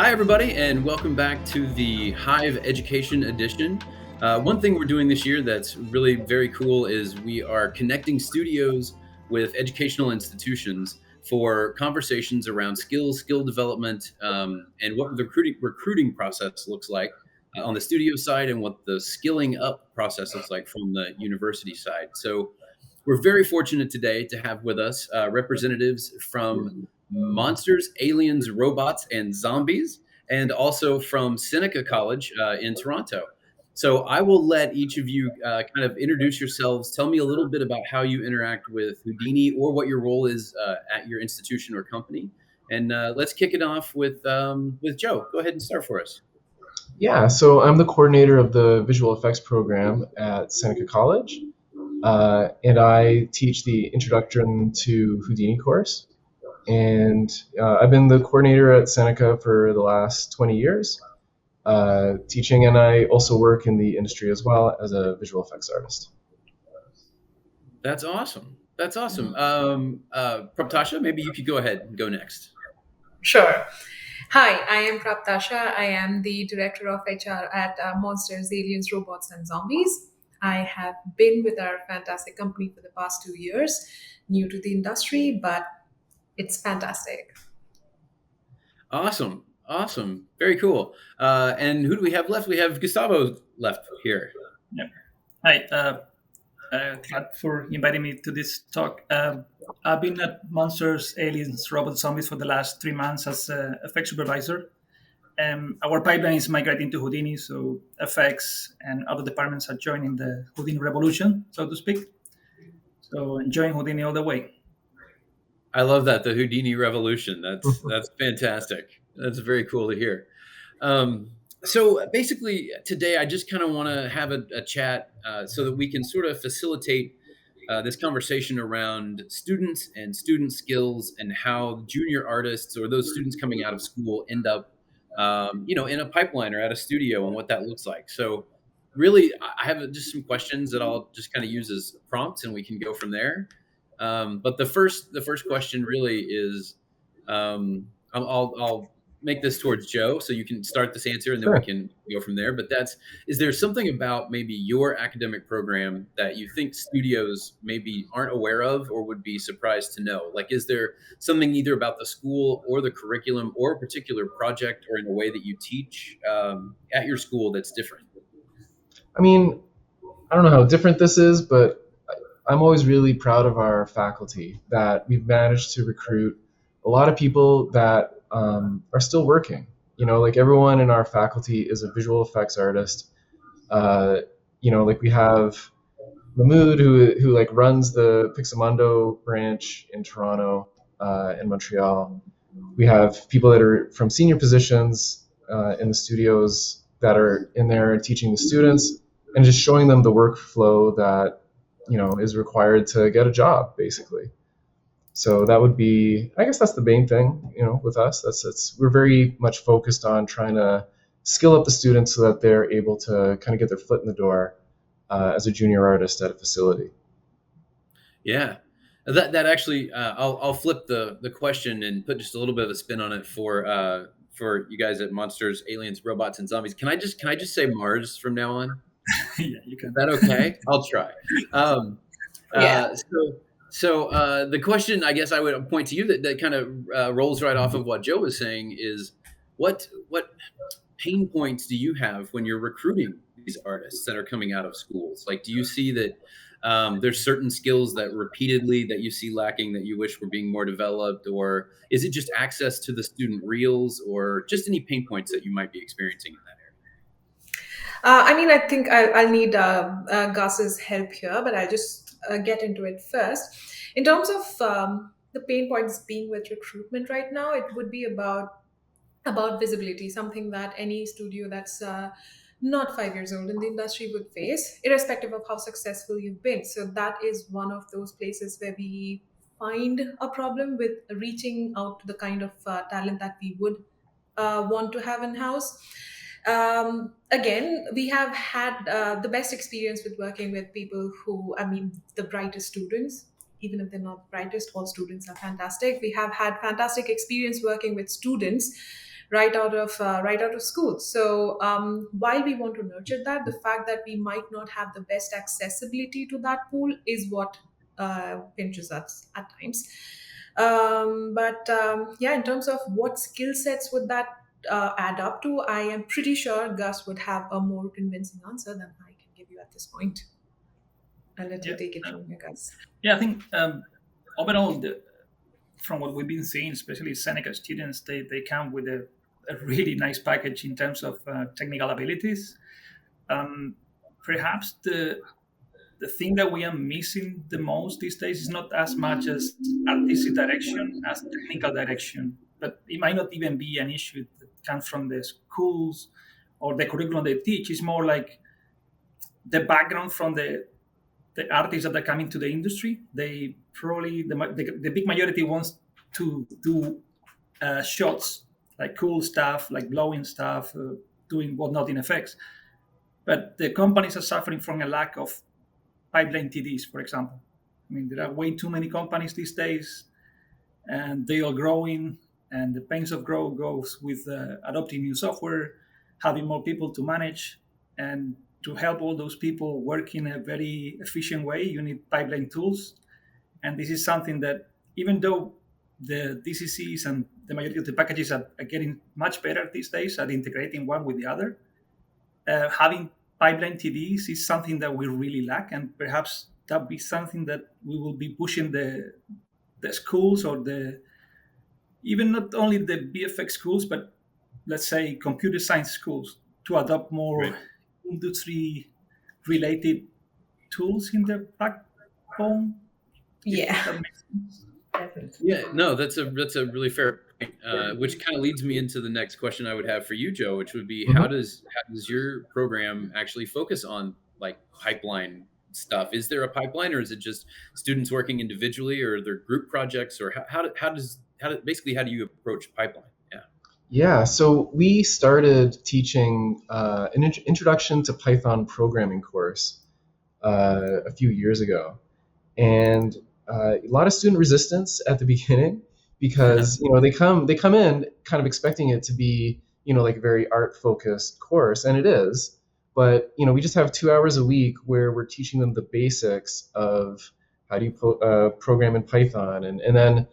Hi, everybody, and welcome back to the Hive Education Edition. One thing we're doing this year that's really very cool is we are connecting studios with educational institutions for conversations around skills, skill development, and what the recruiting process looks like on the studio side and what the skilling up process looks like from the university side. So we're very fortunate today to have with us representatives from Monsters, Aliens, Robots, and Zombies, and also from Seneca College in Toronto. So I will let each of you kind of introduce yourselves. Tell me a little bit about how you interact with Houdini or what your role is at your institution or company. And let's kick it off with Joe. Go ahead and start for us. Yeah, so I'm the coordinator of the visual effects program at Seneca College, and I teach the Introduction to Houdini course. And I've been the coordinator at Seneca for the last 20 years, teaching, and I also work in the industry as well as a visual effects artist. That's awesome. That's awesome. Prabtasha, maybe you could go ahead and go next. Sure. Hi, I am Praptasha. I am the Director of HR at Monsters, Aliens, Robots, and Zombies. I have been with our fantastic company for the past 2 years, new to the industry, but it's fantastic. Awesome. Awesome. Very cool. And who do we have left? We have Gustavo left here. Yeah. Hi. Glad for inviting me to this talk. I've been at Monsters, Aliens, Robots, Zombies for the last 3 months as a effects supervisor. Our pipeline is migrating to Houdini, so effects and other departments are joining the Houdini revolution, so to speak. So enjoying Houdini all the way. I love that, the Houdini revolution. That's fantastic. That's very cool to hear. So basically, today I just kind of want to have a chat so that we can sort of facilitate this conversation around students and student skills and how junior artists or those students coming out of school end up, in a pipeline or at a studio and what that looks like. So really, I have just some questions that I'll just kind of use as prompts and we can go from there. But the first question really is, I'll make this towards Joe, so you can start this answer, and then Sure. we can go from there. But is there something about maybe your academic program that you think studios maybe aren't aware of or would be surprised to know? Like, is there something either about the school or the curriculum or a particular project or in a way that you teach at your school that's different? I mean, I don't know how different this is, but I'm always really proud of our faculty that we've managed to recruit a lot of people that are still working. Like everyone in our faculty is a visual effects artist. Like we have Mahmood who like runs the Pixamundo branch in Toronto and Montreal. We have people that are from senior positions in the studios that are in there teaching the students and just showing them the workflow that is required to get a job, basically. So that would be, I guess that's the main thing, with us. We're very much focused on trying to skill up the students so that they're able to kind of get their foot in the door as a junior artist at a facility. Yeah, that actually, I'll flip the question and put just a little bit of a spin on it for you guys at Monsters, Aliens, Robots, and Zombies. Can I just say MARZ from now on? Yeah, you can. Is that okay? I'll try. Yeah. So the question I guess I would point to you that kind of rolls right off of what Joe was saying is what pain points do you have when you're recruiting these artists that are coming out of schools? Like, do you see that there's certain skills that repeatedly that you see lacking that you wish were being more developed, or is it just access to the student reels, or just any pain points that you might be experiencing in that area? I think I'll need Gus's help here, but I'll just get into it first. In terms of the pain points being with recruitment right now, it would be about visibility, something that any studio that's not 5 years old in the industry would face, irrespective of how successful you've been. So that is one of those places where we find a problem with reaching out to the kind of talent that we would want to have in house. Again, we have had the best experience with working with people who, the brightest students. Even if they're not the brightest, all students are fantastic. We have had fantastic experience working with students right out of school. So while we want to nurture that, the fact that we might not have the best accessibility to that pool is what pinches us at times. But yeah, in terms of what skill sets would that add up to, I am pretty sure Gus would have a more convincing answer than I can give you at this point. I'll let you Yeah, take it from here, Gus. yeah. I think overall, from what we've been seeing, especially Seneca students, they come with a really nice package in terms of technical abilities. Um, Perhaps the thing that we are missing the most these days is not as much as artistic direction as technical direction. But it might not even be an issue that comes from the schools or the curriculum they teach. It's more like the background from the artists that are coming to the industry. They probably the big majority wants to do shots like cool stuff, like blowing stuff, doing whatnot in effects. But the companies are suffering from a lack of pipeline TDs, for example. I mean, there are way too many companies these days, and they are growing. And the pains of growth goes with adopting new software, having more people to manage, and to help all those people work in a very efficient way, you need pipeline tools. And this is something that, even though the DCCs and the majority of the packages are getting much better these days at integrating one with the other, having pipeline TDs is something that we really lack, and perhaps that be something that we will be pushing the schools or the even not only the VFX schools, but let's say computer science schools to adopt more Right. industry related tools in their backbone. If Yeah, that makes sense. definitely. Yeah, no, that's a really fair point, which kind of leads me into the next question I would have for you, Joe, which would be Mhm. how does your program actually focus on like pipeline stuff? Is there a pipeline, or is it just students working individually, or are there group projects, or how do you approach pipeline? Yeah. Yeah, so we started teaching an introduction to Python programming course a few years ago, and a lot of student resistance at the beginning because they come in kind of expecting it to be like a very art focused course, and it is, but we just have 2 hours a week where we're teaching them the basics of how do you program in Python, and then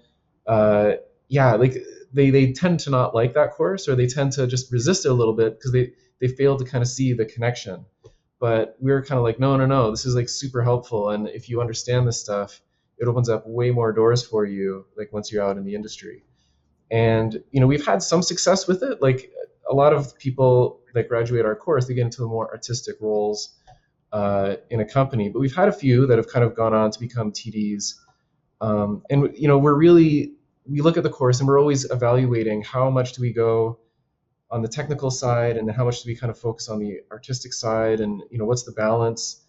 yeah, like they tend to not like that course, or they tend to just resist it a little bit because they fail to kind of see the connection. But we were kind of like, no, no, no, this is like super helpful, and if you understand this stuff, it opens up way more doors for you like once you're out in the industry. And we've had some success with it. Like a lot of people that graduate our course, they get into the more artistic roles in a company, but we've had a few that have kind of gone on to become TDs. And we look at the course and we're always evaluating how much do we go on the technical side and how much do we kind of focus on the artistic side, and what's the balance.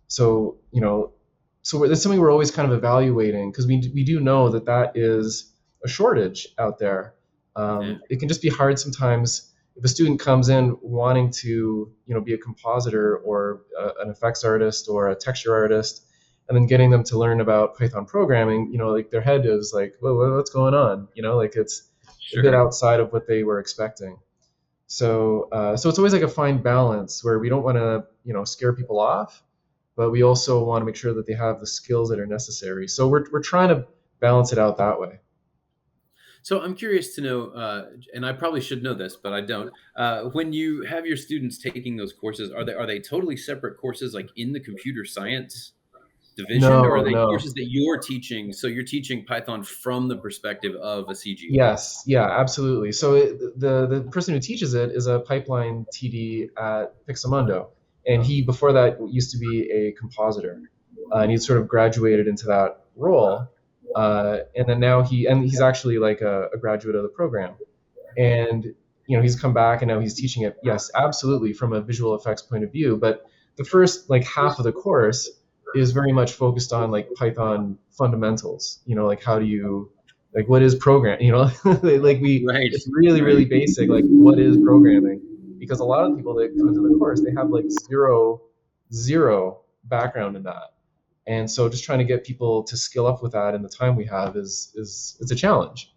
So that's something we're always kind of evaluating, because we do know that is a shortage out there. Yeah. It can just be hard sometimes if a student comes in wanting to be a compositor or an effects artist or a texture artist, and then getting them to learn about Python programming, like their head is like, whoa, what's going on? Like it's a bit Sure. outside of what they were expecting. So it's always like a fine balance where we don't want to scare people off, but we also want to make sure that they have the skills that are necessary. So we're trying to balance it out that way. So I'm curious to know, and I probably should know this, but I don't. When you have your students taking those courses, are they totally separate courses, like in the computer science division, or are No, they no. courses that you're teaching? So you're teaching Python from the perspective of a CG. Yes, yeah, absolutely. So the person who teaches it is a pipeline TD at Pixamundo, and he before that used to be a compositor, and he sort of graduated into that role, and then now he's actually like a graduate of the program, and he's come back and now he's teaching it. Yes, absolutely, from a visual effects point of view, but the first like half of the course is very much focused on like Python fundamentals. Like how do you like what is program? Like Right. it's really really basic. Like what is programming? Because a lot of people that come into the course, they have like zero background in that, and so just trying to get people to skill up with that in the time we have is it's a challenge.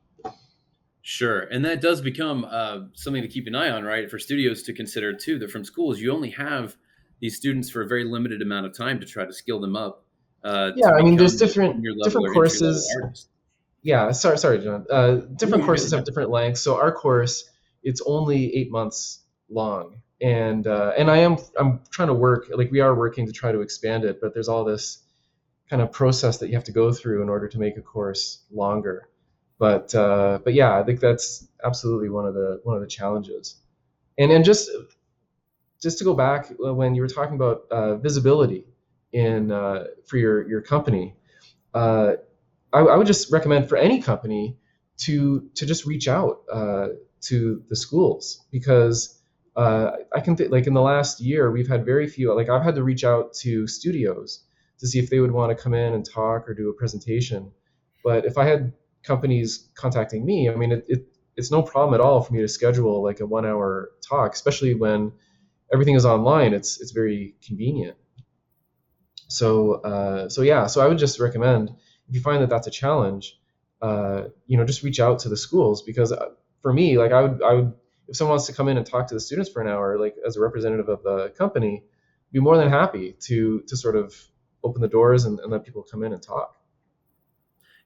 Sure, and that does become something to keep an eye on, right? For studios to consider too. That from schools, you only have these students for a very limited amount of time to try to skill them up Yeah, to I mean, there's become different junior level different or entry level courses. artists. Yeah, sorry, John. No, Different you're courses good. have different lengths. So our course, it's only 8 months long, and I'm trying to work, like we are working to try to expand it, but there's all this kind of process that you have to go through in order to make a course longer. But yeah, I think that's absolutely one of the challenges. And just to go back when you were talking about visibility in for your company. Uh, I would just recommend for any company to just reach out to the schools, because I can like in the last year we've had very few. Like I've had to reach out to studios to see if they would want to come in and talk or do a presentation. But if I had companies contacting me, I mean it's no problem at all for me to schedule like a 1 hour talk, especially when everything is online. It's very convenient. So yeah, so I would just recommend, if you find that that's a challenge, just reach out to the schools, because for me, like I would, if someone wants to come in and talk to the students for an hour, like as a representative of the company, be more than happy to sort of open the doors and let people come in and talk.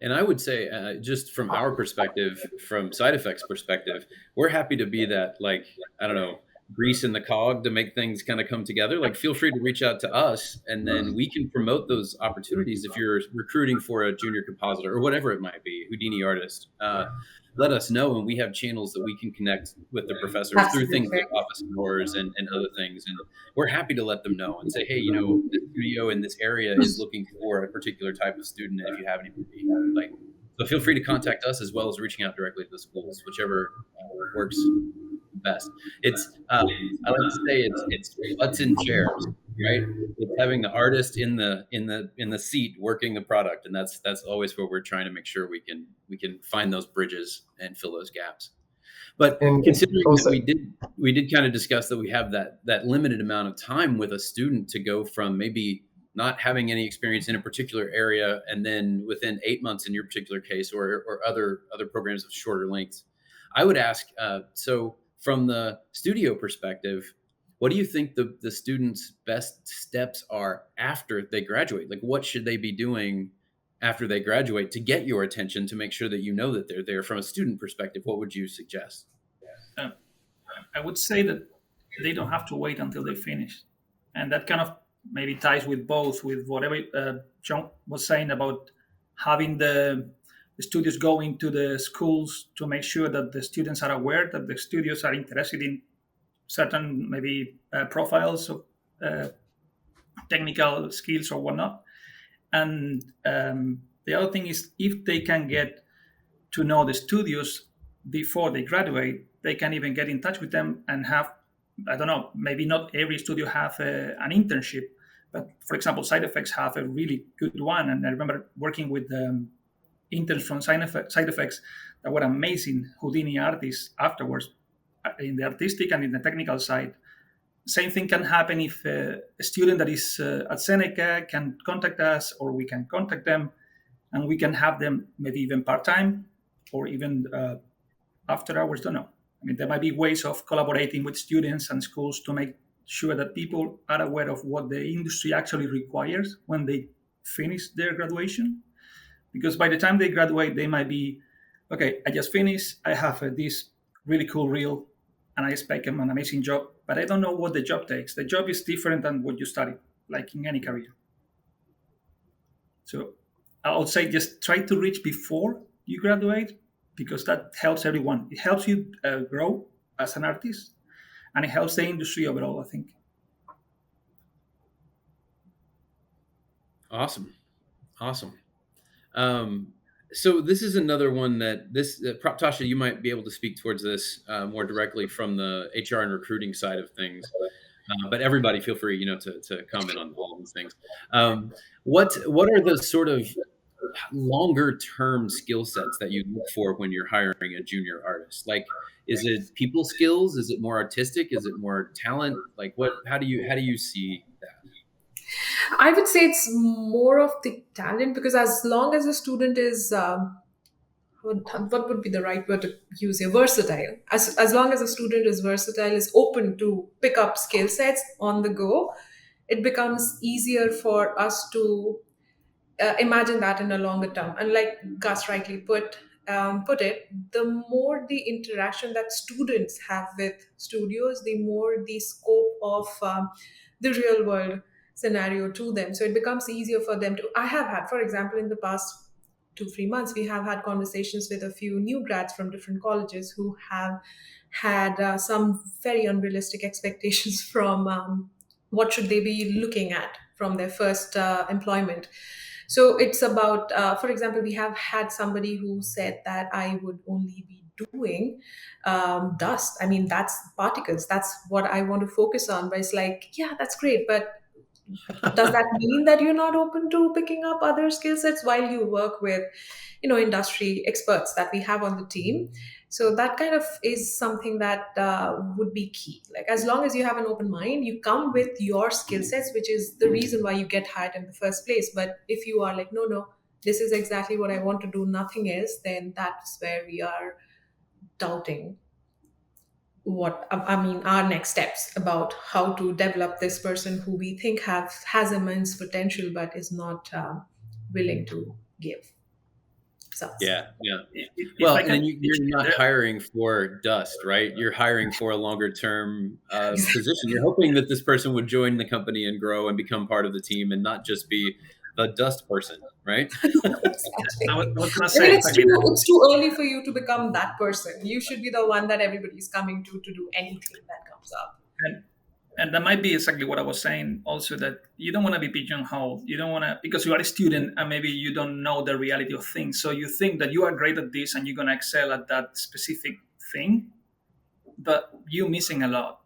And I would say, just from our perspective, from Side Effects perspective, we're happy to be that, like, I don't know, grease in the cog to make things kind of come together. Like, feel free to reach out to us, and then we can promote those opportunities. If you're recruiting for a junior compositor or whatever it might be, Houdini artist, let us know, and we have channels that we can connect with the professors through things Absolutely. like office hours and other things. And we're happy to let them know and say, hey, this studio in this area is looking for a particular type of student. And if you have anybody, like, so feel free to contact us, as well as reaching out directly to the schools, whichever works best. It's I like to say it's butts in chairs, right? It's having the artist in the seat working the product, and that's always what we're trying to make sure we can find those bridges and fill those gaps. But And considering oh, that we did kind of discuss that we have that limited amount of time with a student to go from maybe not having any experience in a particular area, and then within 8 months in your particular case, or other programs of shorter lengths, I would ask. So from the studio perspective, what do you think the students' best steps are after they graduate? Like, what should they be doing after they graduate to get your attention, to make sure that you know that they're there? From a student perspective, what would you suggest? Uh, I would say that they don't have to wait until they finish, and that kind of maybe ties with both with whatever John was saying about having the studios go into the schools to make sure that the students are aware that the studios are interested in certain maybe profiles of uh, technical skills or whatnot. And the other thing is, if they can get to know the studios before they graduate, they can even get in touch with them and have, I don't know, maybe not every studio have an internship, but for example, Side Effects have a really good one. And I remember working with interns from Side Effects that were amazing Houdini artists afterwards, in the artistic and in the technical side. Same thing can happen if a student that is at Seneca can contact us, or we can contact them, and we can have them maybe even part-time, or even after hours. Don't know. I mean, there might be ways of collaborating with students and schools to make sure that people are aware of what the industry actually requires when they finish their graduation. Because by the time they graduate, they might be, okay, I just finished, I have this really cool reel, and I expect an amazing job, but I don't know what the job takes. The job is different than what you studied, like in any career. So I would say just try to reach before you graduate, because that helps everyone. It helps you grow as an artist, and it helps the industry overall, I think. Awesome, awesome. Um, so this is another one that Tasha, you might be able to speak towards this more directly from the HR and recruiting side of things. But everybody, feel free, to comment on all of these things. What are the sort of longer term skill sets that you look for when you're hiring a junior artist? Like, is it people skills? Is it more artistic? Is it more talent? Like, how do you see that? I would say it's more of the talent, because as long as a student is what would be the right word to use here? Versatile. As long as a student is versatile, is open to pick up skill sets on the go, it becomes easier for us to imagine that in a longer term. And like Gus rightly put it, the more the interaction that students have with studios, the more the scope of the real world scenario to them. So it becomes easier for them to. I have had, for example, in the past 2 3 months, we have had conversations with a few new grads from different colleges who have had some very unrealistic expectations from what should they be looking at from their first employment. So it's about, for example, we have had somebody who said that I would only be doing dust. I mean, that's particles. That's what I want to focus on. But it's like, yeah, that's great. But does that mean that you're not open to picking up other skill sets while you work with, industry experts that we have on the team? So that kind of is something that would be key. Like, as long as you have an open mind, you come with your skill sets, which is the reason why you get hired in the first place. But if you are like, no, no, this is exactly what I want to do, nothing else, then that's where we are doubting what I mean our next steps about how to develop this person who we think has immense potential but is not willing to give. So Yeah, yeah. If Well, I and then can pitch you're in not there, hiring for dust, right? You're hiring for a longer term exactly. position. You're hoping that this person would join the company and grow and become part of the team and not just be the dust person, right? I was going to I mean, say exactly that. it's too early for you to become that person. You should be the one that everybody's coming to do anything that comes up. And, and that might be exactly what I was saying also, that you don't want to be pigeonholed. You don't want to, because you are a student and maybe you don't know the reality of things. So you think that you are great at this and you're going to excel at that specific thing, but you're missing a lot.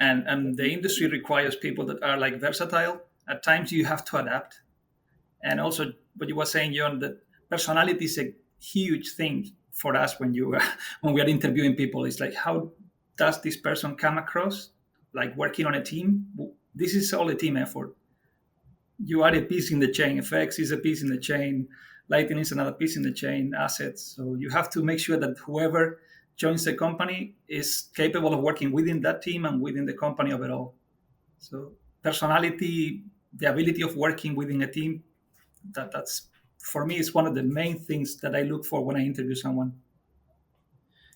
And the industry requires people that are like versatile. At times you have to adapt. And also what you were saying, John, that personality is a huge thing for us when you when we are interviewing people. It's like, how does this person come across? Like working on a team, this is all a team effort. You are a piece in the chain. FX is a piece in the chain. Lighting is another piece in the chain. Assets. So you have to make sure that whoever joins the company is capable of working within that team and within the company overall. So personality, the ability of working within a team, that's for me is one of the main things that I look for when I interview someone.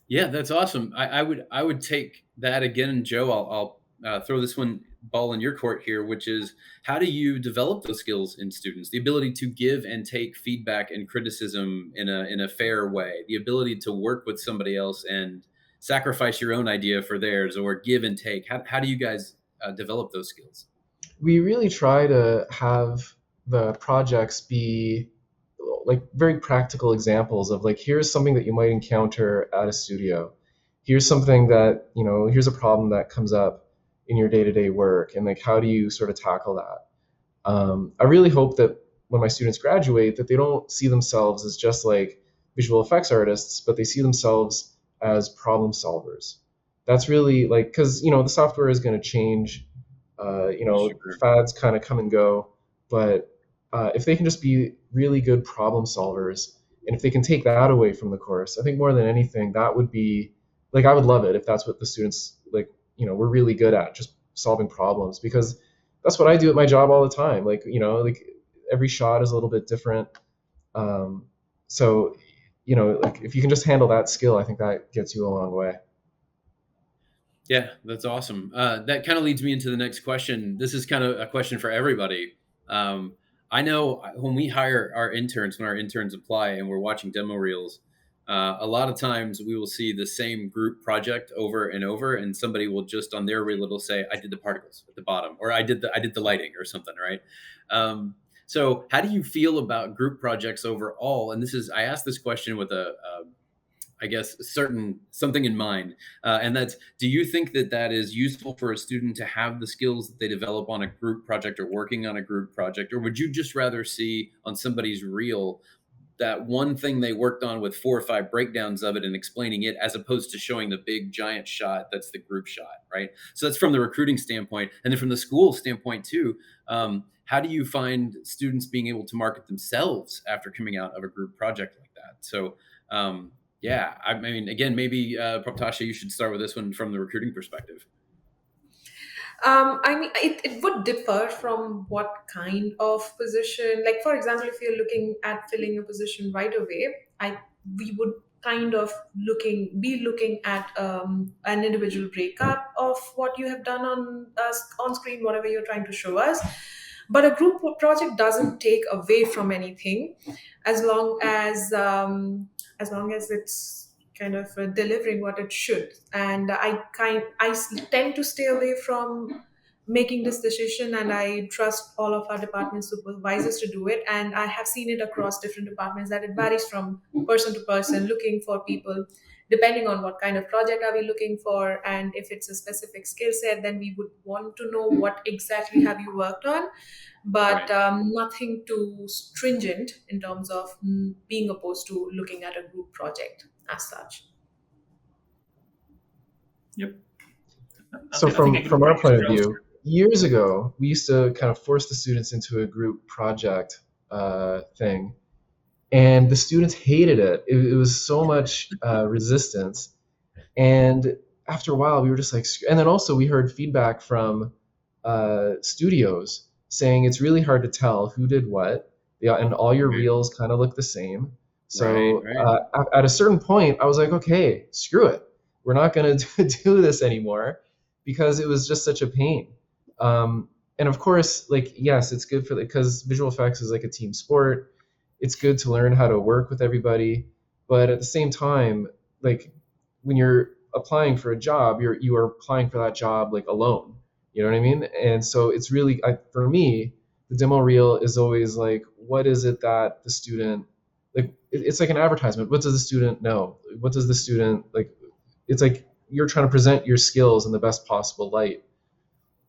Yeah, that's awesome. I would take that again, Joe. I'll throw this one ball in your court here, which is how do you develop those skills in students? The ability to give and take feedback and criticism in a fair way, the ability to work with somebody else and sacrifice your own idea for theirs, or give and take. How do you guys develop those skills? We really try to have the projects be like very practical examples of like, here's something that you might encounter at a studio. Here's something that, here's a problem that comes up in your day-to-day work, and like, how do you sort of tackle that? I really hope that when my students graduate, that they don't see themselves as just like visual effects artists, but they see themselves as problem solvers. That's really like, because the software is going to change. Sure. Fads kind of come and go, but if they can just be really good problem solvers, and if they can take that away from the course, I think more than anything, that would be like, I would love it if that's what the students like, we're really good at, just solving problems, because that's what I do at my job all the time. Like, like every shot is a little bit different. So, like if you can just handle that skill, I think that gets you a long way. Yeah, that's awesome. That kind of leads me into the next question. This is kind of a question for everybody. I know when we hire our interns, when our interns apply and we're watching demo reels, a lot of times we will see the same group project over and over, and somebody will just on their reel it'll say, "I did the particles at the bottom," or "I did the lighting," or something, right? So, how do you feel about group projects overall? And I asked this question with I guess something in mind, and that's, do you think that is useful for a student to have the skills that they develop on a group project or working on a group project, or would you just rather see on somebody's reel that one thing they worked on with 4 or 5 breakdowns of it and explaining it, as opposed to showing the big giant shot that's the group shot, right? So that's from the recruiting standpoint, and then from the school standpoint too. How do you find students being able to market themselves after coming out of a group project like that? that. So, yeah, I mean, again, maybe Prabhtasha, you should start with this one from the recruiting perspective. I mean, it would differ from what kind of position. Like, for example, if you're looking at filling a position right away, we would kind of be looking at an individual breakup of what you have done on screen, whatever you're trying to show us. But a group project doesn't take away from anything, as long as it's kind of delivering what it should. And tend to stay away from making this decision, and I trust all of our department supervisors to do it. And I have seen it across different departments that it varies from person to person, looking for people depending on what kind of project are we looking for, and if it's a specific skill set, then we would want to know what exactly have you worked on. But nothing too stringent in terms of being opposed to looking at a group project as such. Yep. So from our point of view, years ago, we used to kind of force the students into a group project thing, and the students hated it. It was so much resistance, and after a while, we were just like. And then also, we heard feedback from studios saying it's really hard to tell who did what, and all your reels kind of look the same. So at a certain point, I was like, okay, screw it. We're not going to do this anymore, because it was just such a pain. And of course, like, yes, it's good because visual effects is like a team sport. It's good to learn how to work with everybody. But at the same time, like, when you're applying for a job, you are applying for that job like alone. You know what I mean? And so it's really, for me, the demo reel is always like, what is it that the student, like, it's like an advertisement. What does the student know? What does the student, like, it's like you're trying to present your skills in the best possible light.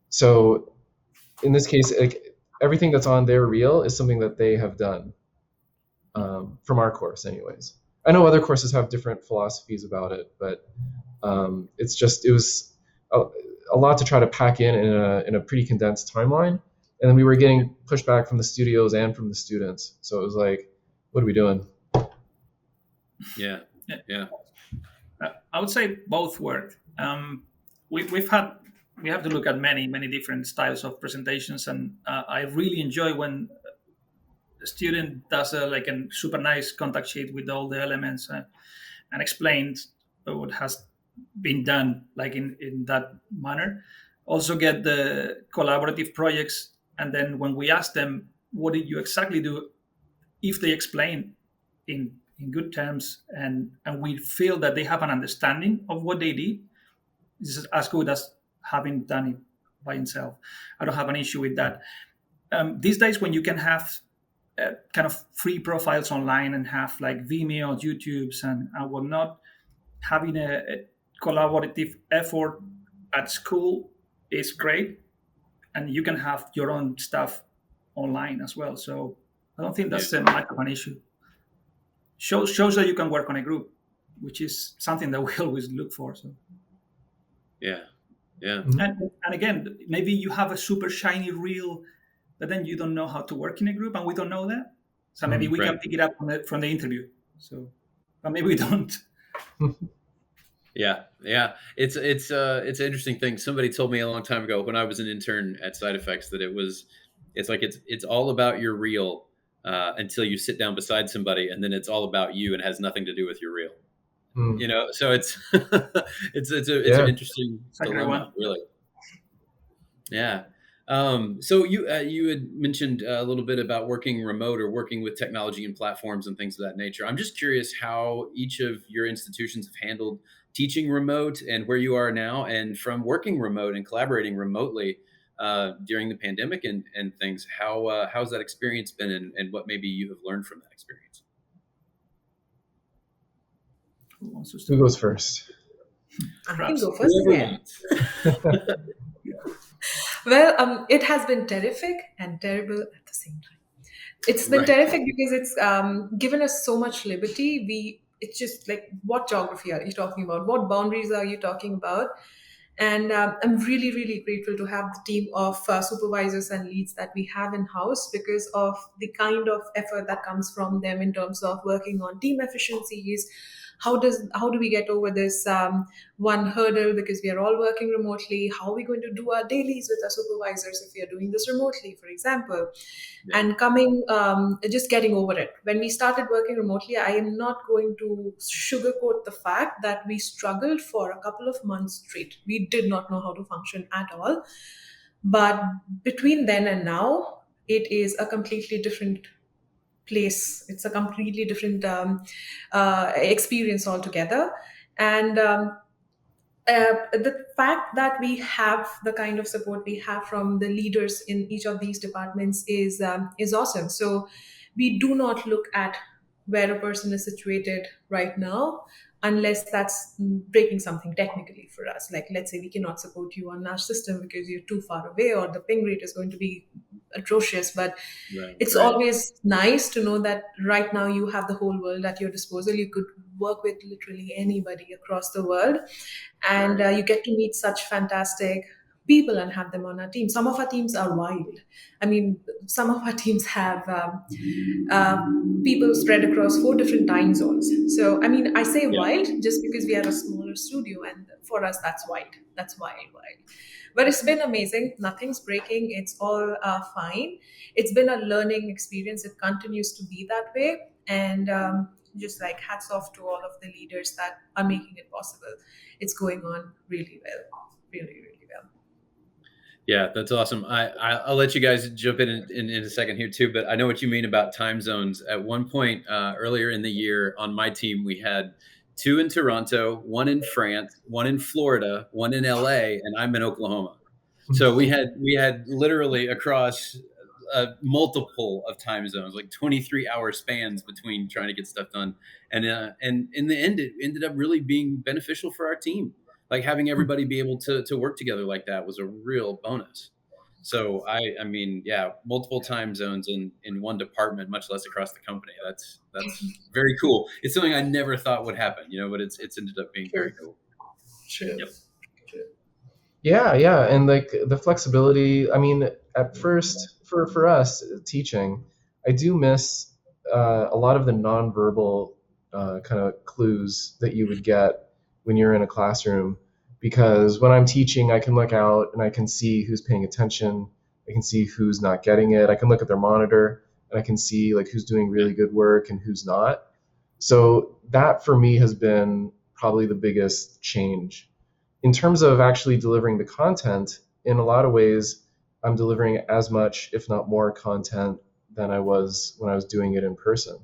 So in this case, like, everything that's on their reel is something that they have done, from our course anyways. I know other courses have different philosophies about it, but it was a lot to try to pack in a pretty condensed timeline. And then we were getting pushback from the studios and from the students. So it was like, what are we doing? Yeah. I would say both work. We have to look at many different styles of presentations, and I really enjoy when a student does a super nice contact sheet with all the elements and explains what has been done, like in that manner. Also get the collaborative projects, and then when we ask them, what did you exactly do, if they explain in good terms, and we feel that they have an understanding of what they did, this is as good as having done it by himself. I don't have an issue with that. These days, when you can have kind of free profiles online and have like Vimeo, YouTubes, and whatnot, having a collaborative effort at school is great, and you can have your own stuff online as well. So I don't think that's much of an issue. Shows that you can work on a group, which is something that we always look for. So yeah. And again, maybe you have a super shiny reel, but then you don't know how to work in a group, and we don't know that. So maybe we can pick it up from the interview. So, but maybe we don't. Yeah. It's an interesting thing. Somebody told me a long time ago when I was an intern at Side Effects that it's all about your reel until you sit down beside somebody, and then it's all about you and has nothing to do with your reel. You know, so it's it's an interesting dilemma, really. Yeah. So you had mentioned a little bit about working remote or working with technology and platforms and things of that nature. I'm just curious how each of your institutions have handled teaching remote and where you are now, and from working remote and collaborating remotely during the pandemic and things. How's that experience been, and what maybe you have learned from that experience? Who goes first? I can go first again. Well, it has been terrific and terrible at the same time. It's been terrific because it's given us so much liberty. It's just like, what geography are you talking about? What boundaries are you talking about? And I'm really, really grateful to have the team of supervisors and leads that we have in house, because of the kind of effort that comes from them in terms of working on team efficiencies. How do we get over this one hurdle, because we are all working remotely? How are we going to do our dailies with our supervisors if we are doing this remotely, for example? Yeah. And just getting over it. When we started working remotely, I am not going to sugarcoat the fact that we struggled for a couple of months straight. We did not know how to function at all. But between then and now, it is a completely different place. It's a completely different experience altogether. And the fact that we have the kind of support we have from the leaders in each of these departments is awesome. So we do not look at where a person is situated right now, unless that's breaking something technically for us. Like, let's say we cannot support you on our system because you're too far away, or the ping rate is going to be atrocious. But it's Right. always nice to know that right now you have the whole world at your disposal. You could work with literally anybody across the world, and you get to meet such fantastic people and have them on our team. Some of our teams are wild. I mean, some of our teams have people spread across 4 different time zones. So, I mean, I say Yeah. wild just because we are a smaller studio, and for us, that's wild. That's wild, wild. But it's been amazing. Nothing's breaking. It's all fine. It's been a learning experience. It continues to be that way. And just like hats off to all of the leaders that are making it possible. It's going on really well. Really, really well. Yeah, that's awesome. I'll let you guys jump in a second here too, but I know what you mean about time zones. At one point earlier in the year on my team, we had 2 in Toronto, 1 in France, 1 in Florida, 1 in LA, and I'm in Oklahoma. So we had literally across multiple of time zones, like 23-hour spans between trying to get stuff done. And in the end, it ended up really being beneficial for our team. Like having everybody be able to work together like that was a real bonus. So I mean, yeah, multiple time zones in one department, much less across the company. That's very cool. It's something I never thought would happen, but it's ended up being very cool. True. Yep. Yeah, and like the flexibility. I mean, at first, for us teaching, I do miss a lot of the nonverbal kind of clues that you would get when you're in a classroom. Because when I'm teaching, I can look out and I can see who's paying attention. I can see who's not getting it. I can look at their monitor and I can see like who's doing really good work and who's not. So that for me has been probably the biggest change in terms of actually delivering the content. In a lot of ways, I'm delivering as much, if not more, content than I was when I was doing it in person.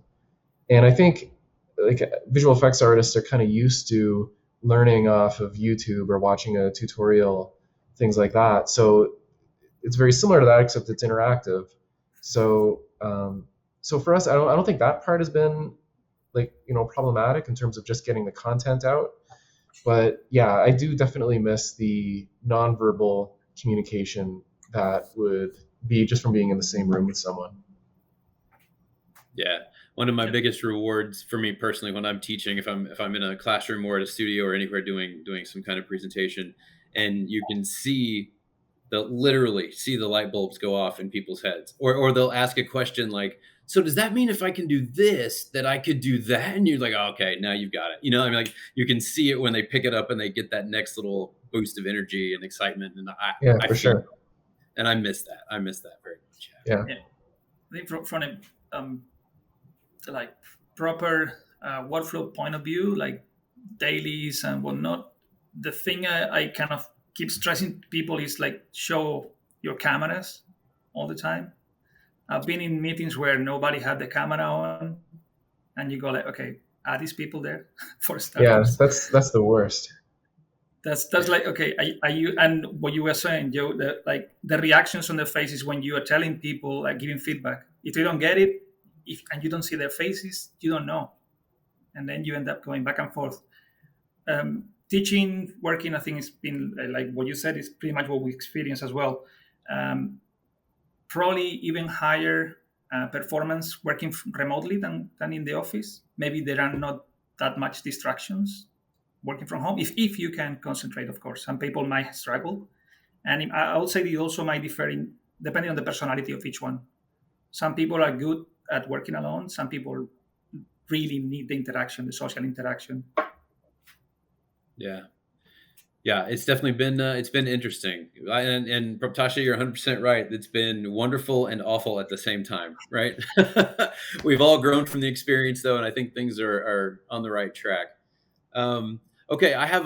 And I think like visual effects artists are kind of used to learning off of YouTube or watching a tutorial, things like that. So it's very similar to that, except it's interactive. So for us, I don't think that part has been like problematic in terms of just getting the content out. But yeah, I do definitely miss the nonverbal communication that would be just from being in the same room with someone. Yeah. One of my biggest rewards for me personally when I'm teaching, if I'm in a classroom or at a studio or anywhere doing some kind of presentation, and you can literally see the light bulbs go off in people's heads, or they'll ask a question like, so does that mean if I can do this, that I could do that? And you're like, oh, okay, now you've got it. I mean, like you can see it when they pick it up and they get that next little boost of energy and excitement. And I For feel sure. it. And I miss that. I miss that very much. Yeah. I think from a like proper workflow point of view, like dailies and whatnot, the thing I kind of keep stressing to people is like show your cameras all the time. I've been in meetings where nobody had the camera on, and you go like, okay, are these people there for starters? Yeah, that's the worst. That's like, okay, are you? And what you were saying, Joe, the reactions on their faces when you are telling people, like giving feedback. If they don't get it, and you don't see their faces, you don't know, and then you end up going back and forth. Teaching, working, I think it's been like what you said is pretty much what we experience as well. Probably even higher performance working remotely than in the office. Maybe there are not that much distractions. working from home if you can concentrate. Of course, some people might struggle, and I would say it also might differ depending on the personality of each one. Some people are good at working alone. Some people really need the interaction, the social interaction. Yeah. Yeah, it's definitely been interesting. And Prabhtasha, you're 100% right. It's been wonderful and awful at the same time, right? We've all grown from the experience, though, and I think things are on the right track. Okay, I have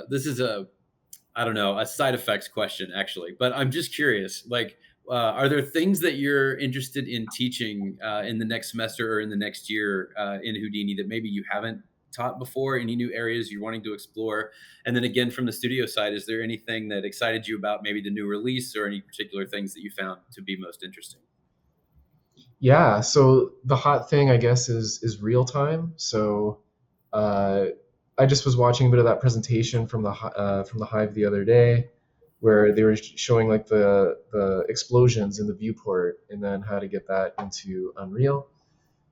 this is I don't know, a side effects question, actually, but I'm just curious, like, are there things that you're interested in teaching in the next semester or in the next year in Houdini that maybe you haven't taught before? Any new areas you're wanting to explore? And then again, from the studio side, is there anything that excited you about maybe the new release or any particular things that you found to be most interesting? Yeah, so the hot thing, I guess, is real time. So I just was watching a bit of that presentation from the Hive the other day, where they were showing like the explosions in the viewport and then how to get that into Unreal.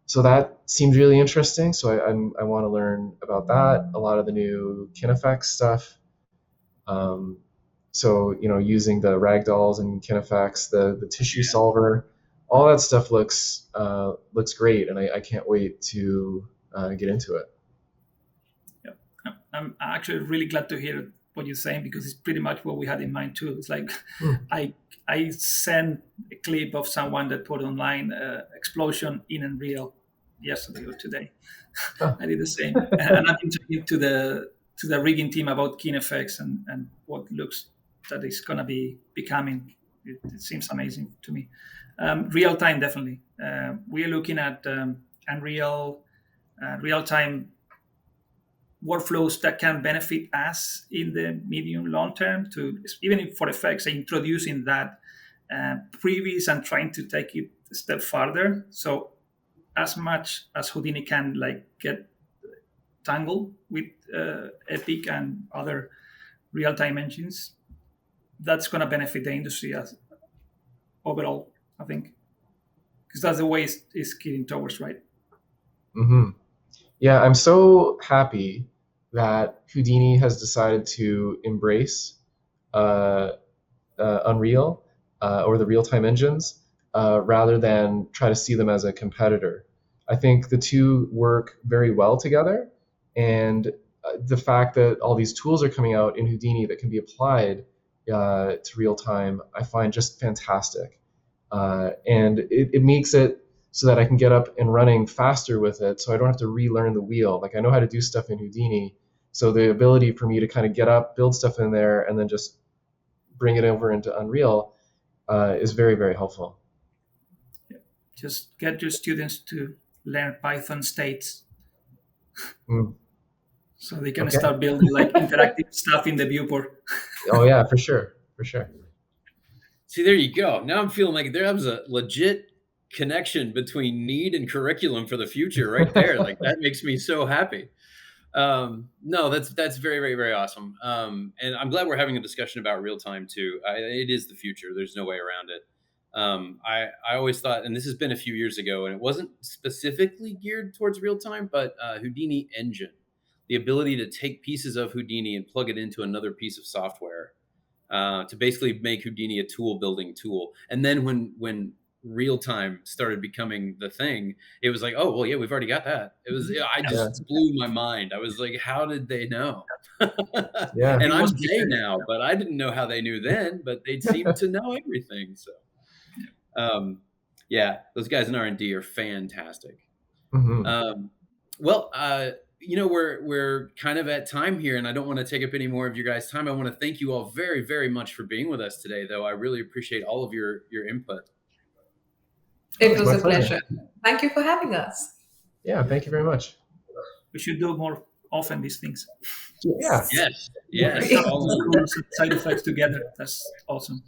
So that seemed really interesting. So I want to learn about that. A lot of the new KineFX stuff. So using the ragdolls and KineFX, the tissue solver, all that stuff looks great, and I can't wait to get into it. Yeah, I'm actually really glad to hear what you're saying, because it's pretty much what we had in mind too. It's like I sent a clip of someone that put online explosion in Unreal yesterday or today. I did the same, and I've been talking to the rigging team about KineFX and what looks that is going to be becoming. It seems amazing to me. Real time, definitely. We are looking at Unreal real time workflows that can benefit us in the medium long term, to even if for effects, introducing that previous and trying to take it a step further. So as much as Houdini can like get tangled with Epic and other real-time engines, that's going to benefit the industry as overall, I think, because that's the way it's getting towards, right? Mm-hmm. Yeah, I'm so happy that Houdini has decided to embrace Unreal or the real-time engines rather than try to see them as a competitor. I think the two work very well together, and the fact that all these tools are coming out in Houdini that can be applied to real-time, I find just fantastic. And it makes it so that I can get up and running faster with it, so I don't have to relearn the wheel. Like, I know how to do stuff in Houdini, so the ability for me to kind of get up, build stuff in there, and then just bring it over into Unreal is very, very helpful. Just get your students to learn Python states, so they can start building like interactive stuff in the viewport. Oh yeah, for sure. See, there you go. Now I'm feeling like there was a legit connection between need and curriculum for the future right there. Like, that makes me so happy. No, that's very, very, very awesome. And I'm glad we're having a discussion about real time too. It is the future. There's no way around it. I always thought, and this has been a few years ago, and it wasn't specifically geared towards real time, but Houdini Engine, the ability to take pieces of Houdini and plug it into another piece of software to basically make Houdini a tool building tool. And then when real time started becoming the thing, it was like, oh well, yeah, we've already got that. It was, I just blew my mind. I was like, how did they know? Yeah. And I'm gay now, but I didn't know how they knew then, but they seemed to know everything. So yeah, those guys in R&D are fantastic. Mm-hmm. Well, we're kind of at time here, and I don't want to take up any more of your guys' time. I want to thank you all very, very much for being with us today, though. I really appreciate all of your input. It was a pleasure. Thank you for having us. Yeah, thank you very much. We should do more often these things. Yeah. Yes. All the side effects together. That's awesome.